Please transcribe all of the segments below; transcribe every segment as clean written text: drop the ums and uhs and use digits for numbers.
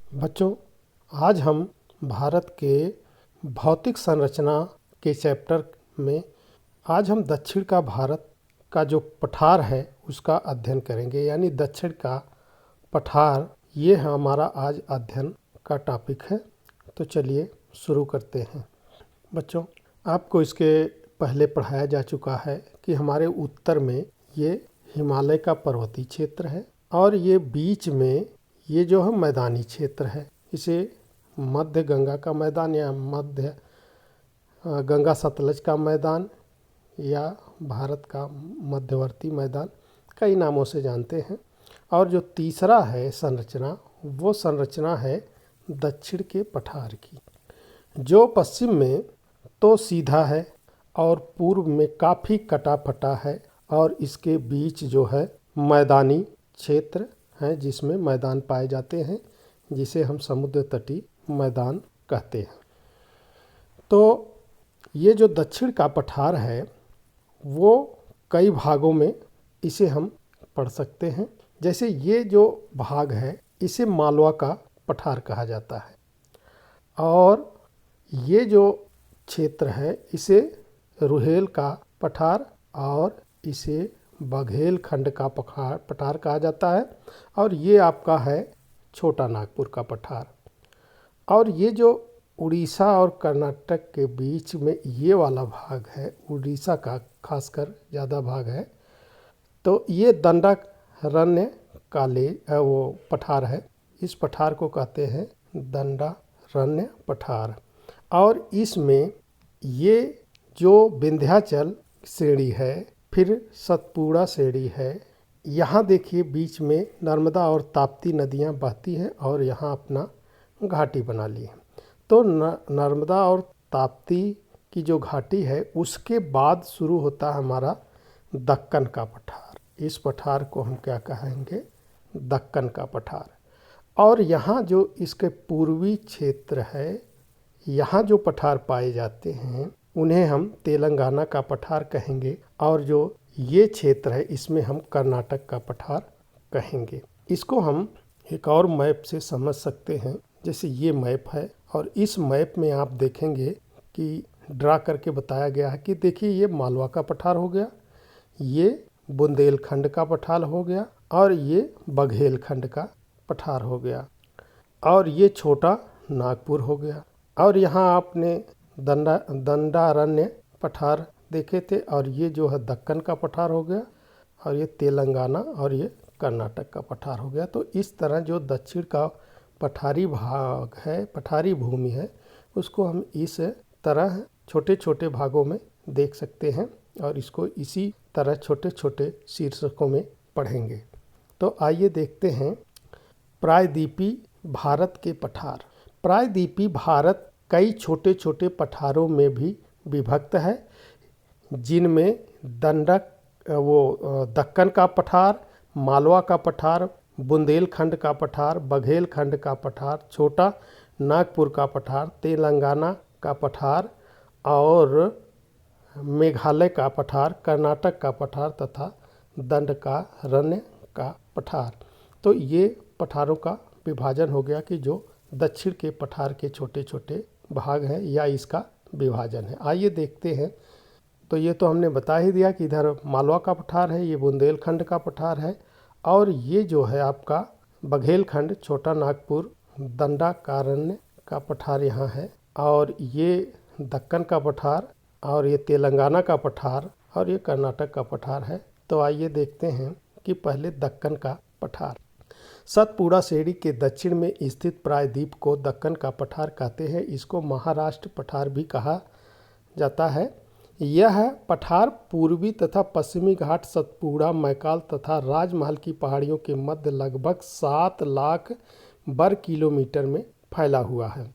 बच्चों, आज हम भारत के भौतिक संरचना के चैप्टर में आज हम दक्षिण का भारत का जो पठार है उसका अध्ययन करेंगे। यानी दक्षिण का पठार, ये हमारा आज अध्ययन का टॉपिक है। तो चलिए शुरू करते हैं। बच्चों, आपको इसके पहले पढ़ाया जा चुका है कि हमारे उत्तर में ये हिमालय का पर्वतीय क्षेत्र है और ये बीच में ये जो है मैदानी क्षेत्र है। इसे मध्य गंगा का मैदान या मध्य गंगा सतलज का मैदान या भारत का मध्यवर्ती मैदान कई नामों से जानते हैं। और जो तीसरा है संरचना, वो संरचना है दक्षिण के पठार की, जो पश्चिम में तो सीधा है और पूर्व में काफ़ी कटा फटा है और इसके बीच जो है मैदानी क्षेत्र है जिसमें मैदान पाए जाते हैं, जिसे हम समुद्र तटीय मैदान कहते हैं। तो ये जो दक्षिण का पठार है वो कई भागों में इसे हम पढ़ सकते हैं। जैसे ये जो भाग है इसे मालवा का पठार कहा जाता है और ये जो क्षेत्र है इसे रुहेल का पठार और इसे बघेल खंड का पठार कहा जाता है और ये आपका है छोटा नागपुर का पठार। और ये जो उड़ीसा और कर्नाटक के बीच में ये वाला भाग है, उड़ीसा का खासकर ज़्यादा भाग है, तो ये दंडारण्य काले वो पठार है। इस पठार को कहते हैं दंडारण्य पठार। और इसमें ये जो विंध्याचल श्रेणी है, फिर सतपुड़ा श्रेणी है, यहाँ देखिए बीच में नर्मदा और ताप्ती नदियाँ बहती हैं और यहाँ अपना घाटी बना ली है। तो नर्मदा और ताप्ती की जो घाटी है उसके बाद शुरू होता है हमारा दक्कन का पठार। इस पठार को हम क्या कहेंगे? दक्कन का पठार। और यहाँ जो इसके पूर्वी क्षेत्र है, यहाँ जो पठार पाए जाते हैं उन्हें हम तेलंगाना का पठार कहेंगे और जो ये क्षेत्र है इसमें हम कर्नाटक का पठार कहेंगे। इसको हम एक और मैप से समझ सकते हैं। जैसे ये मैप है और इस मैप में आप देखेंगे कि ड्रा करके बताया गया है कि देखिए ये मालवा का पठार हो गया, ये बुंदेलखंड का पठार हो गया और ये बघेलखंड का पठार हो गया और ये छोटा नागपुर हो गया। और यहाँ आपने दंडारण्य पठार देखे थे और ये जो है दक्कन का पठार हो गया और ये तेलंगाना और ये कर्नाटक का पठार हो गया। तो इस तरह जो दक्षिण का पठारी भाग है, पठारी भूमि है, उसको हम इस तरह छोटे छोटे भागों में देख सकते हैं और इसको इसी तरह छोटे छोटे शीर्षकों में पढ़ेंगे। तो आइए देखते हैं प्रायद्वीपी भारत के पठार। प्रायद्वीपी भारत कई छोटे छोटे पठारों में भी विभक्त है, जिनमें दक्कन का पठार, मालवा का पठार, बुंदेलखंड का पठार, बघेलखंड का पठार, छोटा नागपुर का पठार, तेलंगाना का पठार और मेघालय का पठार, कर्नाटक का पठार तथा दंडकारण्य का पठार। तो ये पठारों का विभाजन हो गया कि जो दक्षिण के पठार के छोटे छोटे भाग हैं या इसका विभाजन है। आइए देखते हैं। तो ये तो हमने बता ही दिया कि इधर मालवा का पठार है, ये बुंदेलखंड का पठार है और ये जो है आपका बघेलखंड, छोटा नागपुर, दंडाकारण्य का पठार यहाँ है और ये दक्कन का पठार और ये तेलंगाना का पठार और ये कर्नाटक का पठार है। तो आइए देखते हैं कि पहले दक्कन का पठार। सतपुड़ा श्रेणी के दक्षिण में स्थित प्रायद्वीप को दक्कन का पठार कहते हैं। इसको महाराष्ट्र पठार भी कहा जाता है। यह पठार पूर्वी तथा पश्चिमी घाट, सतपुड़ा, मैकाल तथा राजमहल की पहाड़ियों के मध्य लगभग 7 लाख वर्ग किलोमीटर में फैला हुआ है।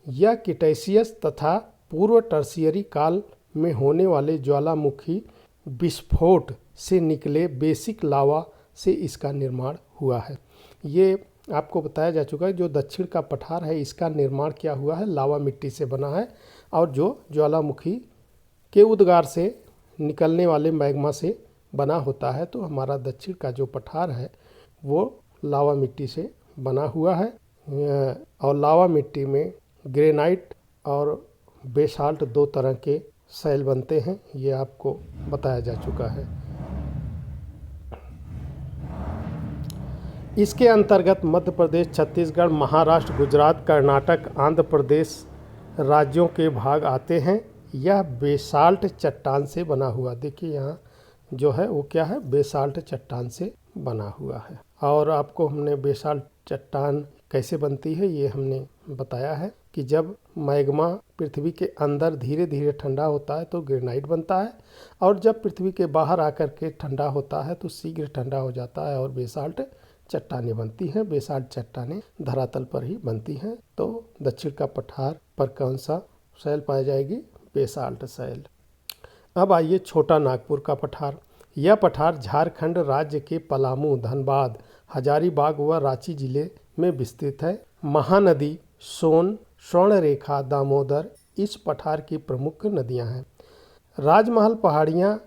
यह क्रिटेशियस तथा पूर्व टर्शियरी काल में होने वाले ज्वालामुखी विस्फोट से निकले बेसिक लावा से इसका निर्माण हुआ है। ये आपको बताया जा चुका है। जो दक्षिण का पठार है इसका निर्माण क्या हुआ है? लावा मिट्टी से बना है और जो ज्वालामुखी के उद्गार से निकलने वाले मैग्मा से बना होता है। तो हमारा दक्षिण का जो पठार है वो लावा मिट्टी से बना हुआ है और लावा मिट्टी में ग्रेनाइट और बेसाल्ट दो तरह के शैल बनते हैं, ये आपको बताया जा चुका है। इसके अंतर्गत मध्य प्रदेश, छत्तीसगढ़, महाराष्ट्र, गुजरात, कर्नाटक, आंध्र प्रदेश राज्यों के भाग आते हैं। यह बेसाल्ट चट्टान से बना हुआ, देखिए यहाँ जो है वो क्या है, बेसाल्ट चट्टान से बना हुआ है। और आपको हमने बेसाल्ट चट्टान कैसे बनती है ये हमने बताया है कि जब मैग्मा पृथ्वी के अंदर धीरे धीरे ठंडा होता है तो ग्रेनाइट बनता है, और जब पृथ्वी के बाहर आकर के ठंडा होता है तो शीघ्र ठंडा हो जाता है और बेसाल्ट चट्टानें बनती हैं। बेसाल्ट चट्टानें धरातल पर ही बनती हैं। तो दक्षिण का पठार पर कौन सा शैल पाई जाएगी? बेसाल्ट शैल। अब आइए छोटा नागपुर का पठार। यह पठार झारखंड राज्य के पलामू, धनबाद, हजारीबाग व रांची जिले में विस्तृत है। महानदी सोन, स्वर्णरेखा, दामोदर इस पठार की प्रमुख नदियां हैं। राजमहल पहाड़ियां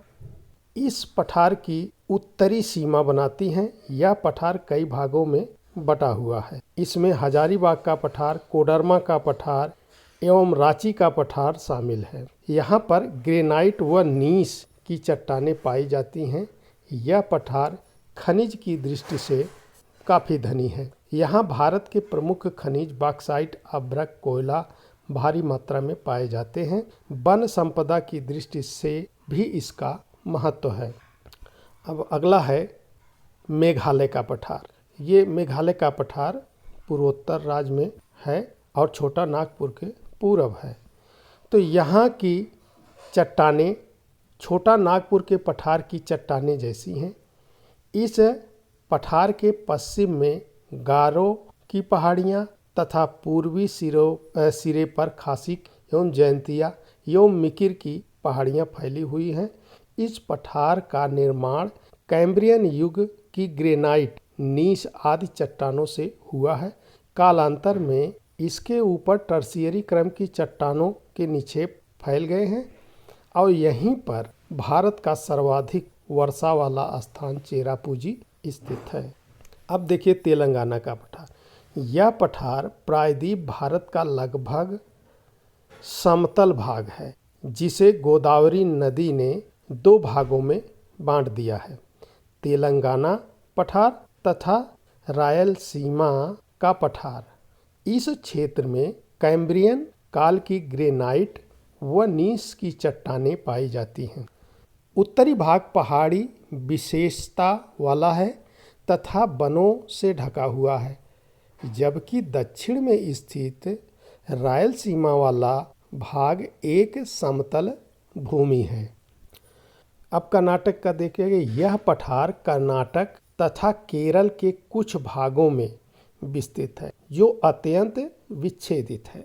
इस पठार की उत्तरी सीमा बनाती हैं। यह पठार कई भागों में बटा हुआ है। इसमें हजारीबाग का पठार, कोडरमा का पठार एवं रांची का पठार शामिल है। यहाँ पर ग्रेनाइट व नीस की चट्टानें पाई जाती हैं। यह पठार खनिज की दृष्टि से काफ़ी धनी है। यहाँ भारत के प्रमुख खनिज बॉक्साइट, अभ्रक, कोयला भारी मात्रा में पाए जाते हैं। वन संपदा की दृष्टि से भी इसका महत्व है। अब अगला है मेघालय का पठार। ये मेघालय का पठार पूर्वोत्तर राज्य में है और छोटा नागपुर के पूरब है। तो यहाँ की चट्टानें छोटा नागपुर के पठार की चट्टानें जैसी हैं। इस पठार के पश्चिम में गारो की पहाड़ियाँ तथा पूर्वी सिरे पर खासी एवं जयंतिया एवं मिकिर की पहाड़ियाँ फैली हुई हैं। इस पठार का निर्माण कैम्ब्रियन युग की ग्रेनाइट, नीस आदि चट्टानों से हुआ है। कालांतर में इसके ऊपर टर्शियरी क्रम की चट्टानों के निक्षेप फैल गए हैं और यहीं पर भारत का सर्वाधिक वर्षा वाला स्थान चेरापूंजी स्थित है। अब देखिए तेलंगाना का पठार। यह पठार प्रायद्वीप भारत का लगभग समतल भाग है, जिसे गोदावरी नदी ने दो भागों में बांट दिया है। तेलंगाना पठार तथा रायलसीमा का पठार। इस क्षेत्र में कैम्ब्रियन काल की ग्रेनाइट व नीस की चट्टानें पाई जाती हैं। उत्तरी भाग पहाड़ी विशेषता वाला है तथा वनों से ढका हुआ है, जबकि दक्षिण में स्थित रायलसीमा वाला भाग एक समतल भूमि है। अब कर्नाटक का देखिए। यह पठार कर्नाटक तथा केरल के कुछ भागों में विस्तृत है, जो अत्यंत विच्छेदित है।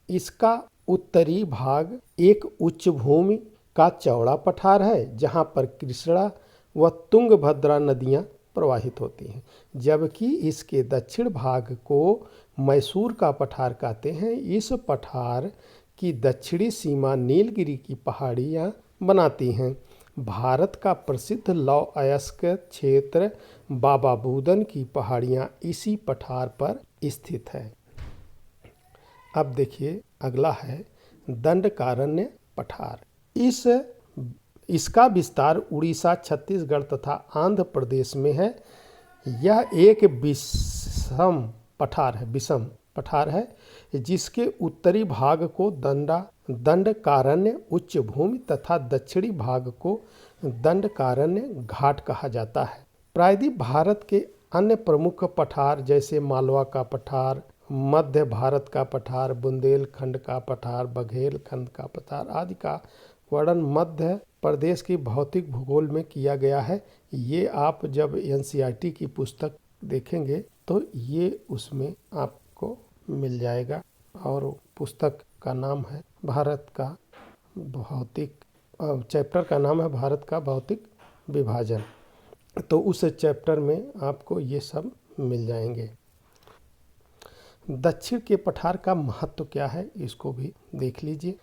इसका उत्तरी भाग एक उच्च भूमि का चौड़ा पठार है, जहाँ पर कृष्णा व तुंगभद्रा नदियाँ प्रवाहित होती हैं, जबकि इसके दक्षिण भाग को मैसूर का पठार कहते हैं। इस पठार की दक्षिणी सीमा नीलगिरी की पहाड़ियाँ बनाती हैं। भारत का प्रसिद्ध लौह अयस्क क्षेत्र बाबा बूदन की पहाड़ियाँ इसी पठार पर स्थित है। अब देखिए अगला है दंडकारण्य पठार। इसका विस्तार उड़ीसा, छत्तीसगढ़ तथा आंध्र प्रदेश में है। यह एक विषम पठार है, जिसके उत्तरी भाग को दंडकारण्य उच्च भूमि तथा दक्षिणी भाग को दंडकारण्य घाट कहा जाता है। प्रायद्वीप भारत के अन्य प्रमुख पठार जैसे मालवा का पठार, मध्य भारत का पठार, बुंदेलखंड का पठार, बघेलखंड का पठार आदि का वर्णन मध्य प्रदेश की भौतिक भूगोल में किया गया है। ये आप जब NCERT की पुस्तक देखेंगे तो ये उसमें आपको मिल जाएगा, और पुस्तक का नाम है भारत का भौतिक, चैप्टर का नाम है भारत का भौतिक विभाजन। तो उस चैप्टर में आपको ये सब मिल जाएंगे। दक्षिण के पठार का महत्व क्या है, इसको भी देख लीजिए।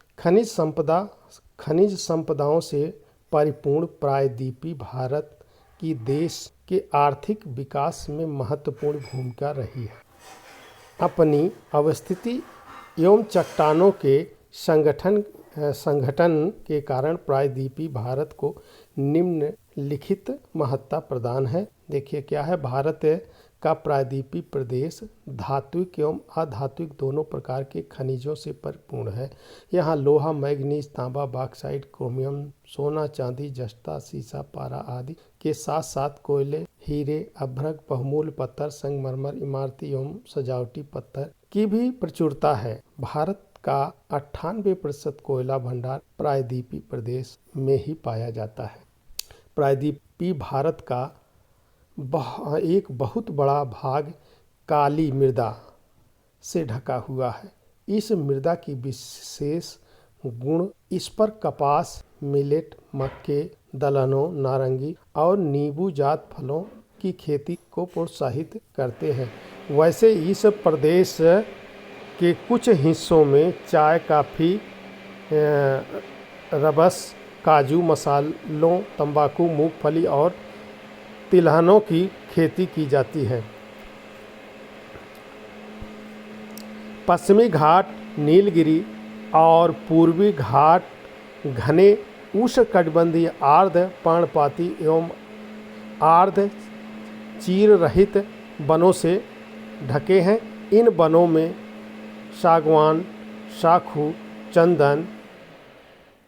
खनिज संपदाओं से परिपूर्ण प्रायद्वीपीय भारत की देश के आर्थिक विकास में महत्वपूर्ण भूमिका रही है। अपनी अवस्थिति एवं चट्टानों के संगठन के कारण प्रायद्वीपीय भारत को निम्नलिखित महत्ता प्रदान है। देखिए क्या है, भारत का प्रायद्वीपीय प्रदेश धात्विक एवं अधात्विक दोनों प्रकार के खनिजों से परिपूर्ण है। यहाँ लोहा, मैग्नीज, तांबा, बॉक्साइट, क्रोमियम, सोना, चांदी, जस्ता, सीसा, पारा आदि के साथ साथ कोयले, हीरे, अभ्रक, बहुमूल्य पत्थर, संगमरमर, इमारती एवं सजावटी पत्थर की भी प्रचुरता है। भारत का 98% कोयला भंडार प्रायद्वीपीय प्रदेश में ही पाया जाता है। प्रायद्वीपीय भारत का एक बहुत बड़ा भाग काली मृदा से ढका हुआ है। इस मृदा की विशेष गुण इस पर कपास, मिलेट, मक्के, दलहनों, नारंगी और नींबू जात फलों की खेती को प्रोत्साहित करते हैं। वैसे इस प्रदेश के कुछ हिस्सों में चाय, कॉफ़ी, रबस, काजू, मसालों, तंबाकू, मूंगफली और तिलहनों की खेती की जाती है। पश्चिमी घाट, नीलगिरी और पूर्वी घाट घने उष्णकटिबंधीय आर्द्र पर्णपाती एवं आर्द्र चीर रहित वनों से ढके हैं। इन वनों में सागवान, साखू, चंदन,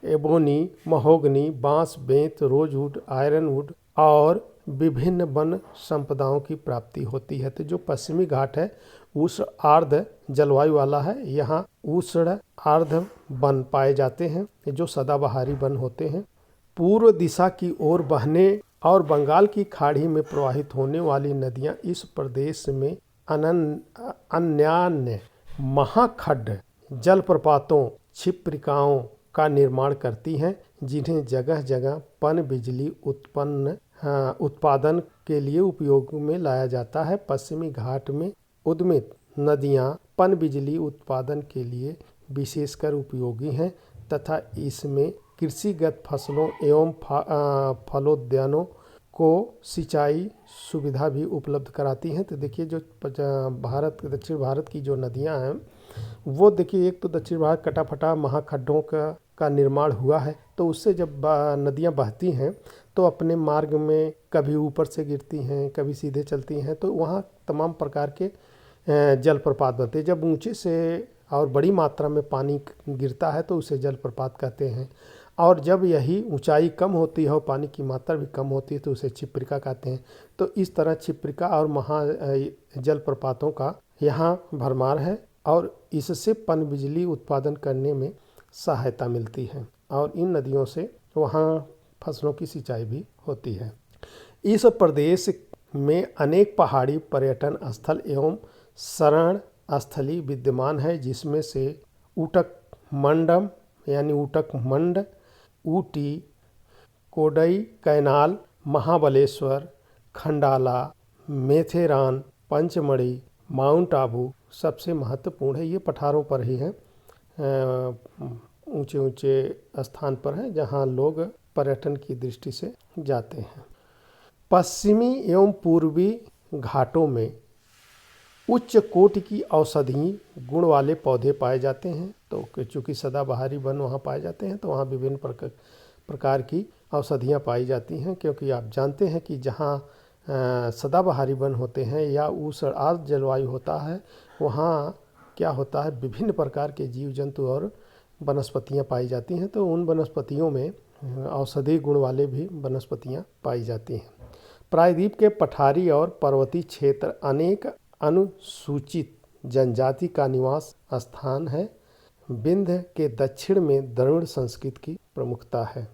एबोनी, महोगनी, बांस, बेंत, रोजवुड, आयरनवुड और विभिन्न वन संपदाओं की प्राप्ति होती है। तो जो पश्चिमी घाट है उष्ण आर्द्र जलवायु वाला है। यहाँ उष्ण आर्द्र वन पाए जाते हैं जो सदाबहारी वन होते हैं। पूर्व दिशा की ओर बहने और बंगाल की खाड़ी में प्रवाहित होने वाली नदियाँ इस प्रदेश में अन्यान्य महाखड्ड जलप्रपातों, क्षिप्रिकाओं का निर्माण करती हैं, जिन्हें जगह जगह पनबिजली उत्पादन के लिए उपयोग में लाया जाता है। पश्चिमी घाट में उद्गमित नदियाँ पनबिजली उत्पादन के लिए विशेषकर उपयोगी हैं तथा इसमें कृषिगत फसलों एवं फलोद्यानों को सिंचाई सुविधा भी उपलब्ध कराती हैं। तो देखिए जो दक्षिण भारत की जो नदियाँ हैं वो देखिए, एक तो दक्षिण भारत कटाफटा महाखड्डों का निर्माण हुआ है, तो उससे जब नदियाँ बहती हैं तो अपने मार्ग में कभी ऊपर से गिरती हैं, कभी सीधे चलती हैं, तो वहाँ तमाम प्रकार के जलप्रपात बनते हैं। जब ऊंचे से और बड़ी मात्रा में पानी गिरता है तो उसे जलप्रपात कहते हैं, और जब यही ऊंचाई कम होती है और पानी की मात्रा भी कम होती है तो उसे क्षिप्रिका कहते हैं। तो इस तरह क्षिप्रिका और महा जलप्रपातों का यहाँ भरमार है और इससे पनबिजली उत्पादन करने में सहायता मिलती है और इन नदियों से वहाँ फसलों की सिंचाई भी होती है। इस प्रदेश में अनेक पहाड़ी पर्यटन स्थल एवं शरण स्थली विद्यमान है, जिसमें से ऊटक मंडम यानी ऊटक मंड, ऊटी, कोडई कैनाल, महाबलेश्वर, खंडाला, मेथेरान, पंचमढ़ी, माउंट आबू सबसे महत्वपूर्ण है। ये पठारों पर ही हैं, ऊंचे ऊंचे स्थान पर हैं जहां लोग पर्यटन की दृष्टि से जाते हैं। पश्चिमी एवं पूर्वी घाटों में उच्च कोटि की औषधीय गुण वाले पौधे पाए जाते हैं। तो चूँकि सदाबहारी वन वहाँ पाए जाते हैं तो वहाँ विभिन्न प्रकार की औषधियाँ पाई जाती हैं, क्योंकि आप जानते हैं कि जहाँ सदाबहारी वन होते हैं या उष्ण आर्द्र जलवायु होता है वहाँ क्या होता है, विभिन्न प्रकार के जीव जंतु और वनस्पतियाँ पाई जाती हैं। तो उन वनस्पतियों में औषधीय गुण वाले भी वनस्पतियाँ पाई जाती हैं। प्रायद्वीप के पठारी और पर्वतीय क्षेत्र अनेक अनुसूचित जनजाति का निवास स्थान है। विंध्य के दक्षिण में द्रविड़ संस्कृति की प्रमुखता है।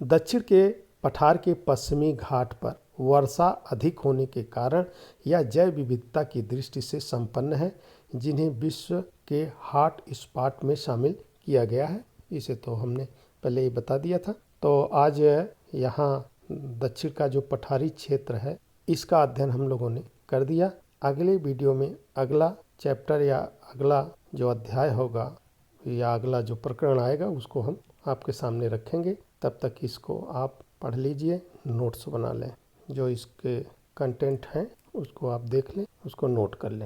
दक्षिण के पठार के पश्चिमी घाट पर वर्षा अधिक होने के कारण यह जैव विविधता की दृष्टि से संपन्न है, जिन्हें विश्व के हॉट स्पॉट में शामिल किया गया है। इसे तो हमने पहले ही बता दिया था। तो आज यहाँ दक्षिण का जो पठारी क्षेत्र है इसका अध्ययन हम लोगों ने कर दिया। अगले वीडियो में अगला चैप्टर या अगला जो अध्याय होगा या अगला जो प्रकरण आएगा उसको हम आपके सामने रखेंगे। तब तक इसको आप पढ़ लीजिए, नोट्स बना लें, जो इसके कंटेंट हैं उसको आप देख लें, उसको नोट कर लें।